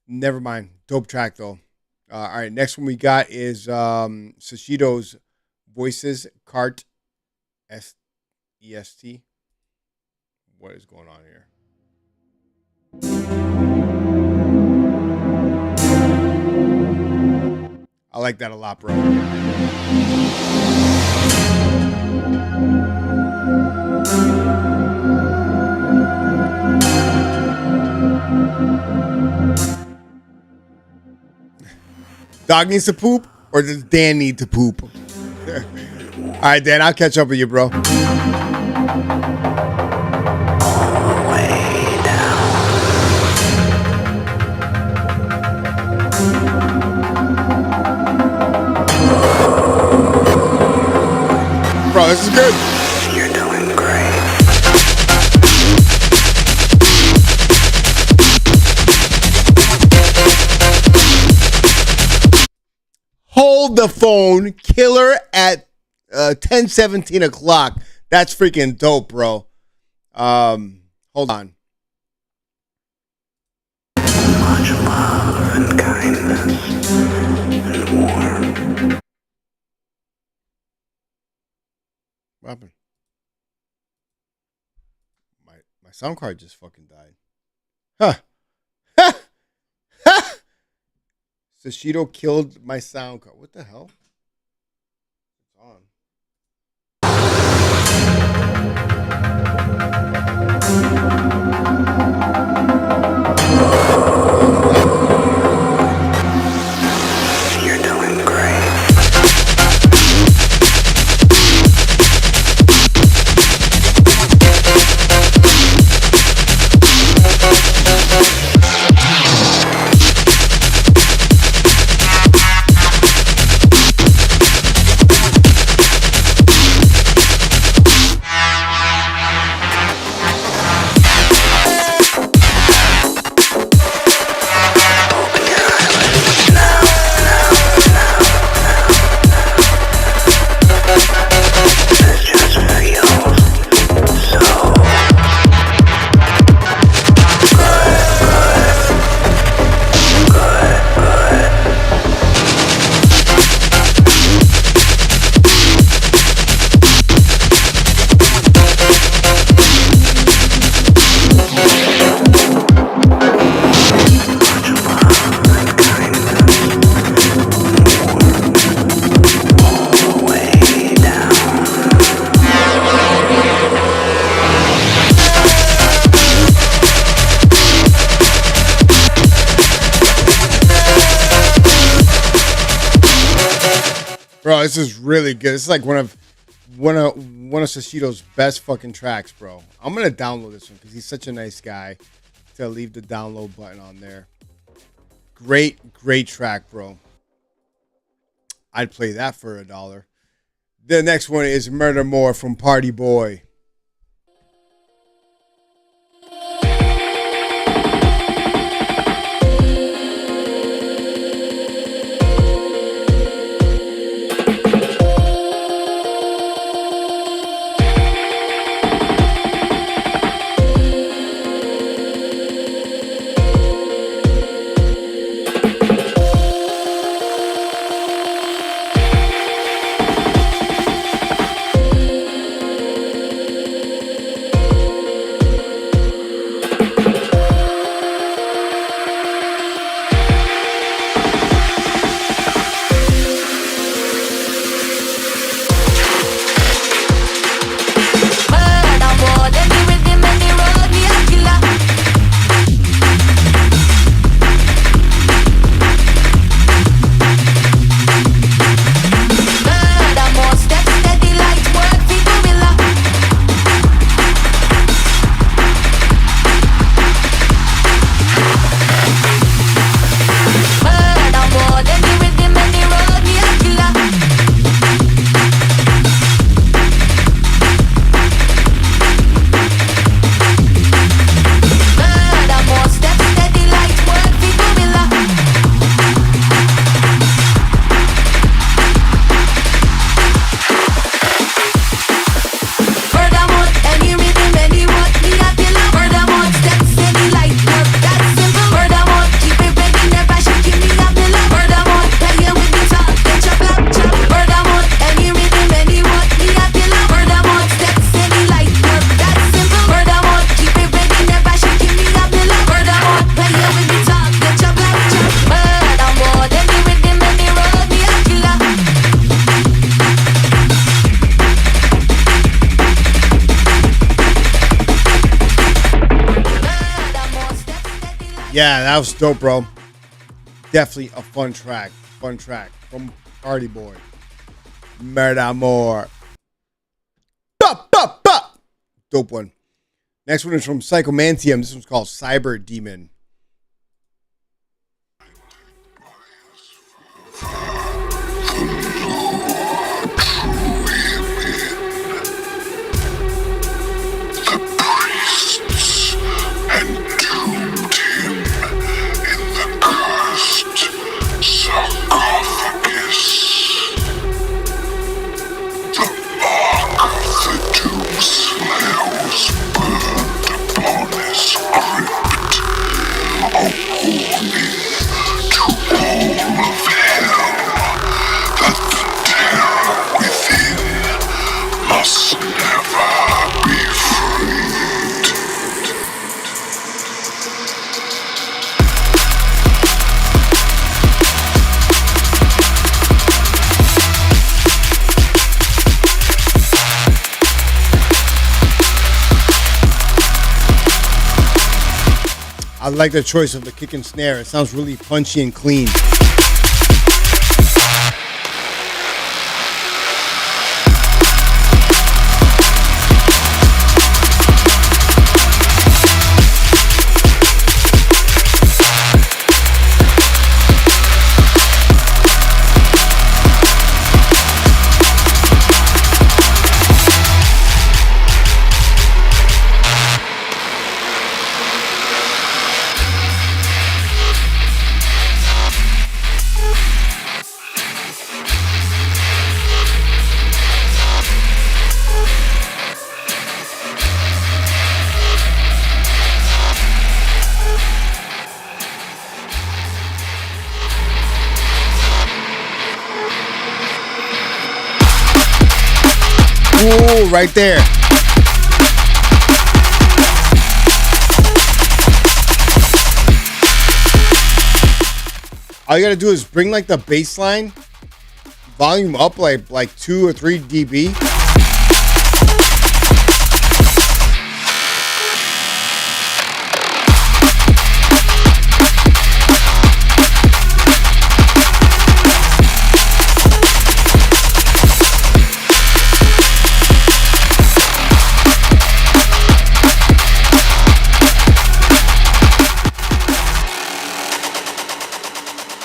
Never mind. Dope track, though. All right. Next one we got is Sashido's Voices Cart EST. What is going on here? I like that a lot, bro. Dog needs to poop, or does Dan need to poop? All right, Dan, I'll catch up with you, bro. Bro, this is good. You're doing great. Hold the phone, killer at 10:17 o'clock. That's freaking dope, bro. Hold on. Much love and kindness and warmth. What happened? My sound card just fucking died. Huh. Ha! Ha! Sashido killed my sound card. What the hell? It's on. You're doing great. Bro, this is really good. It's like one of Sashido's best fucking tracks, bro. I'm gonna download this one because he's such a nice guy to leave the download button on there. Great track, bro. I'd play that for $1. The next one is Murder More from Party Boy. Yeah, that was dope, bro. Definitely a fun track. Fun track from Party Boy. Murder More. Dope one. Next one is from Psychomantium. This one's called Cyber Demon. I like the choice of the kick and snare. It sounds really punchy and clean. Ooh, right there. All you gotta do is bring like the bass line volume up like 2 or 3 dB.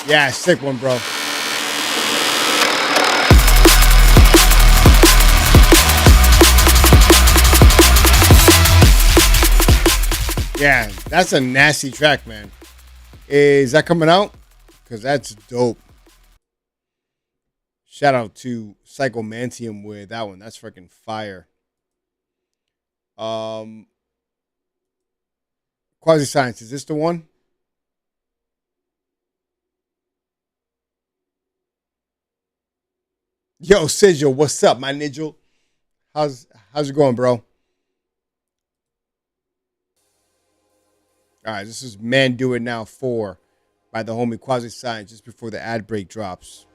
Yeah, sick one, bro. Yeah, that's a nasty track, man. Is that coming out? Because that's dope. Shout out to Psychomantium with that one. That's freaking fire. Quasi Science, is this the one? Yo, Sigil, what's up, my Nigel? How's it going, bro? All right, this is Man Do It Now 4 by the homie Quasi Science just before the ad break drops.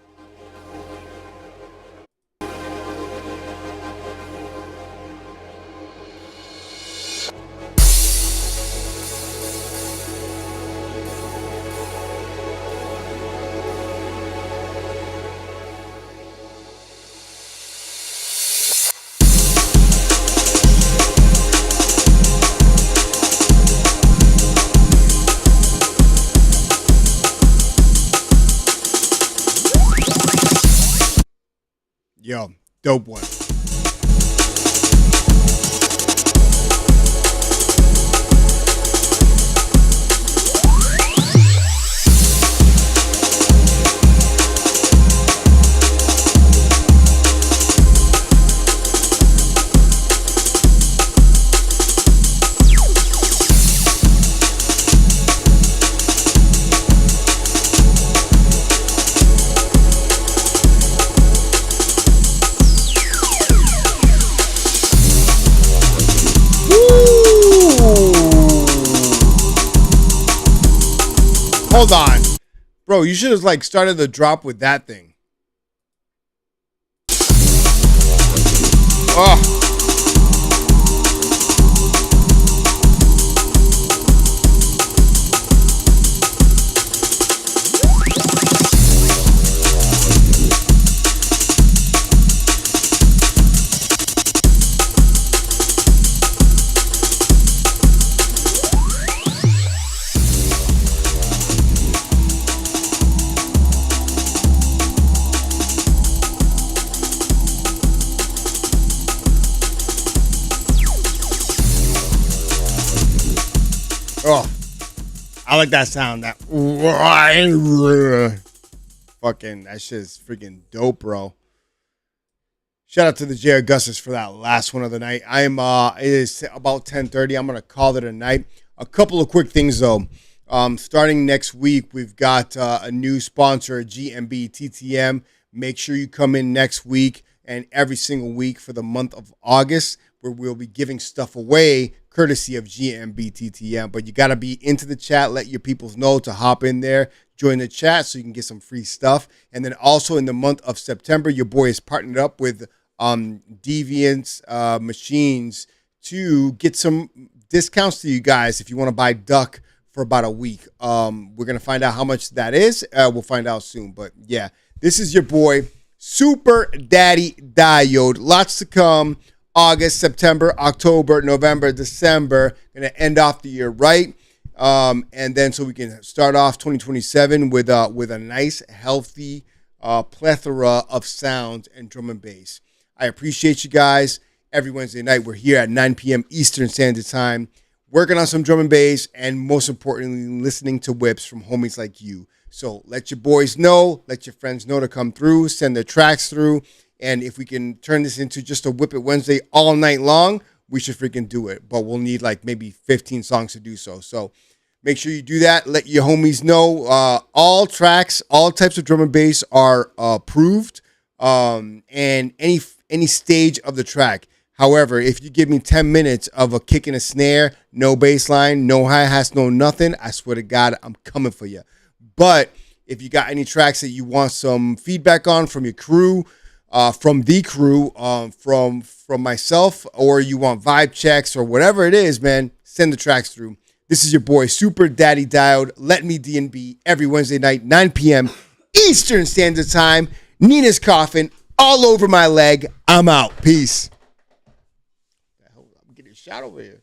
Yo, dope one. Hold on. Bro, you should have like started the drop with that thing. Oh. like that sound. That fucking, that shit's freaking dope, bro. Shout out to the J. Augustus for that last one of the night. It is about 10:30. I'm gonna call it a night. A couple of quick things though. Starting next week, we've got a new sponsor, GMB TTM. Make sure you come in next week and every single week for the month of August, where we'll be giving stuff away courtesy of GMB TTM. But you got to be into the chat. Let your peoples know to hop in there, join the chat so you can get some free stuff. And then also in the month of September, your boy is partnered up with Deviant's Machines to get some discounts to you guys if you want to buy Duck for about a week. We're going to find out how much that is. We'll find out soon. But yeah, this is your boy, Super Daddy Diode. Lots to come. August, September, October, November, December. Going to end off the year right. And then so we can start off 2027 with a nice, healthy plethora of sounds and drum and bass. I appreciate you guys. Every Wednesday night, we're here at 9 p.m. Eastern Standard Time, working on some drum and bass, and most importantly, listening to whips from homies like you. So let your boys know, let your friends know to come through, send their tracks through, and if we can turn this into just a Whip It Wednesday all night long, we should freaking do it. But we'll need like maybe 15 songs to do so. So make sure you do that. Let your homies know. All tracks, all types of drum and bass are approved, and any stage of the track. However, if you give me 10 minutes of a kick and a snare, no bass line, no hi-hats, no nothing, I swear to God, I'm coming for you. But if you got any tracks that you want some feedback on from your crew, from the crew, from myself, or you want vibe checks or whatever it is, man, send the tracks through. This is your boy, Super Daddy Diode. Let me DNB every Wednesday night, 9 p.m. Eastern Standard Time. Nina's coughing all over my leg. I'm out. Peace. I'm getting shot over here.